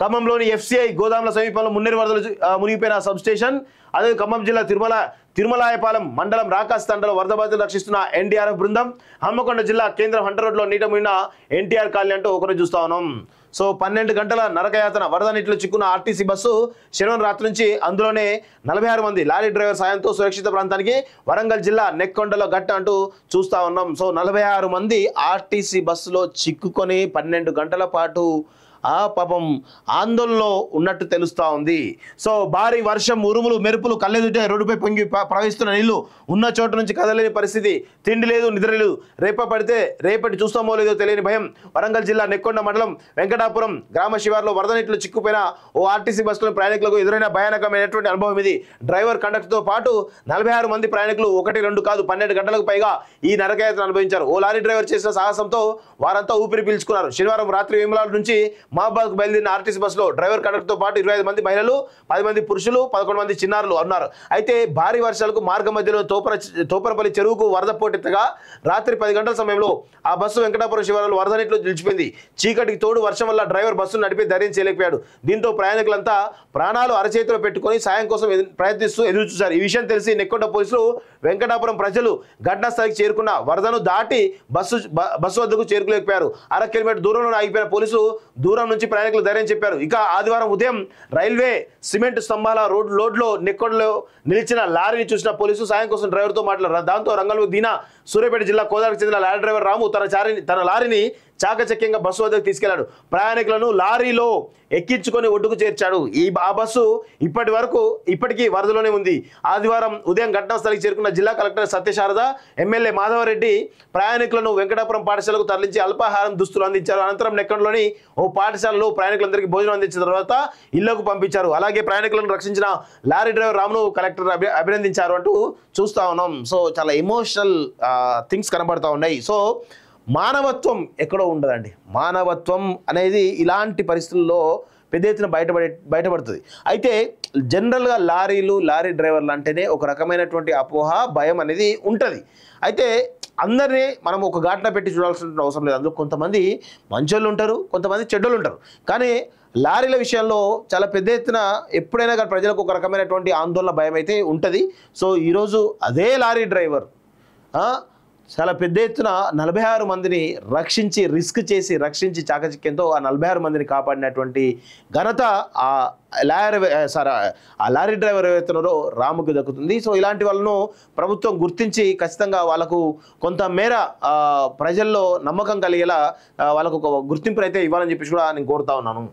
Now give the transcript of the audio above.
ఖమ్మంలోని FCI గోదాముల సమీపంలో మున్నేరు వరదలు మునిగిపోయిన సబ్ స్టేషన్. అదే ఖమ్మం జిల్లా తిరుమలాయపాలెం మండలం రాకాస్ తండలో వరద బాధితులు రక్షిస్తున్న ఎన్డీఆర్ఎఫ్ బృందం. హన్మకొండ జిల్లా కేంద్రం హంటర్ రోడ్లో నీట మునిగిన ఎన్టీఆర్ కాలనీ అంటూ ఒకరోజు చూస్తా ఉన్నాం. సో 12 గంటల నరకయాతన వరద నీటిలో చిక్కున్న ఆర్టీసీ బస్సు శనివారం రాత్రి నుంచి అందులోనే 46 మంది లారీ డ్రైవర్ సాయంతో సురక్షిత ప్రాంతానికి వరంగల్ జిల్లా నెక్కొండలో గట్ట అంటూ చూస్తా ఉన్నాం. సో 46 మంది ఆర్టీసీ బస్సులో చిక్కుకొని 12 గంటల పాటు పాపం ఆందోళనలో ఉన్నట్టు తెలుస్తా ఉంది. సో భారీ వర్షం, ఉరుములు, మెరుపులు కళ్ళెదుటే రోడ్డుపై పొంగి ప్రవహిస్తున్న నీళ్లు, ఉన్న చోటు నుంచి కదలేని పరిస్థితి, తిండి లేదు, నిద్ర లేదు, రేపటి చూస్తామో లేదో తెలియని భయం. వరంగల్ జిల్లా నెక్కొండ మండలం వెంకటాపురం గ్రామ శివార్లో వరద నీటిలో చిక్కుపోయిన ఓ ఆర్టీసీ బస్సులోని ప్రయాణికులకు ఎదురైన భయానకమైనటువంటి అనుభవం ఇది. డ్రైవర్, కండక్టర్తో పాటు 46 మంది ప్రయాణికులు 1, 2 కాదు 12 గంటలకు పైగా ఈ నరకయాతన అనుభవించారు. ఓ లారీ డ్రైవర్ చేసిన సాహసంతో వారంతా ఊపిరి పీల్చుకున్నారు. శనివారం రాత్రి వేములాడ నుంచి మహాబాద్కు బయలుదేరిన ఆర్టీసీ బస్సులో డ్రైవర్, కండక్టర్తో పాటు 25 మంది మహిళలు, 10 మంది పురుషులు, 11 మంది చిన్నారులు ఉన్నారు. అయితే భారీ వర్షాలకు మార్గ మధ్యలో తోపరపల్లి చెరువుకు వరద పోటెత్తగా రాత్రి 10 గంటల సమయంలో ఆ బస్సు వెంకటాపురం శివారులో వరద నీటిలో నిలిచిపోయింది. చీకటికి తోడు వర్షం వల్ల డ్రైవర్ బస్సును నడిపే ధైర్యం చేయలేకపోయాడు. దీంతో ప్రయాణికులంతా ప్రాణాలు అరచేతిలో పెట్టుకుని సాయం కోసం ప్రయత్నిస్తూ ఎదురు చూశారు. ఈ విషయం తెలిసి నెక్కొండ పోలీసులు, వెంకటాపురం ప్రజలు ఘటనా స్థాయికి చేరుకున్న వరదను దాటి బస్సు వద్దకు చేరుకోలేకపోయారు. 1/2 కిలోమీటర్ దూరంలో ఆగిపోయిన పోలీసులు దూరం నుంచి ప్రయాణికులు ధైర్యం చెప్పారు. ఇక ఆదివారం ఉదయం రైల్వే సిమెంట్ స్తంభాల లోడ్లో నెక్కొండలో నిలిచిన లారీని చూసిన పోలీసులు సాయం కోసం డ్రైవర్తో మాట్లాడారు. దాంతో రంగంలోకి దిగిన సూర్యాపేట జిల్లా కోదాడకు చెందిన లారీ డ్రైవర్ రాము తన లారీని చాకచక్యంగా బస్సు వద్దకు తీసుకెళ్లాడు. ప్రయాణికులను లారీలో ఎక్కించుకొని ఒడ్డుకు చేర్చాడు. ఆ బస్సు ఇప్పటికీ వరదలోనే ఉంది. ఆదివారం ఉదయం ఘటనా స్థలికి చేరుకున్న జిల్లా కలెక్టర్ సత్యశారద, ఎమ్మెల్యే మాధవరెడ్డి ప్రయాణికులను వెంకటాపురం పాఠశాలకు తరలించి అల్పాహారం, దుస్తులు అందించారు. అనంతరం నెక్కొండలోని ఓ పాఠశాలలో ప్రయాణికులందరికీ భోజనం అందించిన తర్వాత ఇళ్లకు పంపించారు. అలాగే ప్రయాణికులను రక్షించిన లారీ డ్రైవర్ రామును కలెక్టర్ అభినందించారు అంటూ చూస్తా ఉన్నాం. సో చాలా ఎమోషనల్ థింగ్స్ కనబడతా ఉన్నాయి. సో మానవత్వం ఎక్కడో ఉండదండి. మానవత్వం అనేది ఇలాంటి పరిస్థితుల్లో పెద్ద ఎత్తున బయటపడుతుంది. అయితే జనరల్గా లారీ డ్రైవర్లు అంటేనే ఒక రకమైనటువంటి అపోహ, భయం అనేది ఉంటుంది. అయితే అందరినీ మనం ఒక ఘాట్న పెట్టి చూడాల్సిన అవసరం లేదు. అందులో కొంతమంది మంచోళ్ళు ఉంటారు, కొంతమంది చెడ్డోళ్ళు ఉంటారు. కానీ లారీల విషయంలో చాలా పెద్ద ఎత్తున ఎప్పుడైనా కానీ ప్రజలకు ఒక రకమైనటువంటి ఆందోళన, భయం అయితే ఉంటుంది. సో ఈరోజు అదే లారీ డ్రైవర్ చాలా పెద్ద ఎత్తున 46 మందిని రక్షించి చాకచక్యంతో ఆ 46 మందిని కాపాడినటువంటి ఘనత ఆ లారీ డ్రైవర్ ఎవరైతున్నారో రాముకి దక్కుతుంది. సో ఇలాంటి వాళ్ళను ప్రభుత్వం గుర్తించి ఖచ్చితంగా వాళ్ళకు కొంత మేర ప్రజల్లో నమ్మకం కలిగేలా వాళ్ళకు ఒక గుర్తింపునైతే ఇవ్వాలని చెప్పేసి కూడా నేను కోరుతా ఉన్నాను.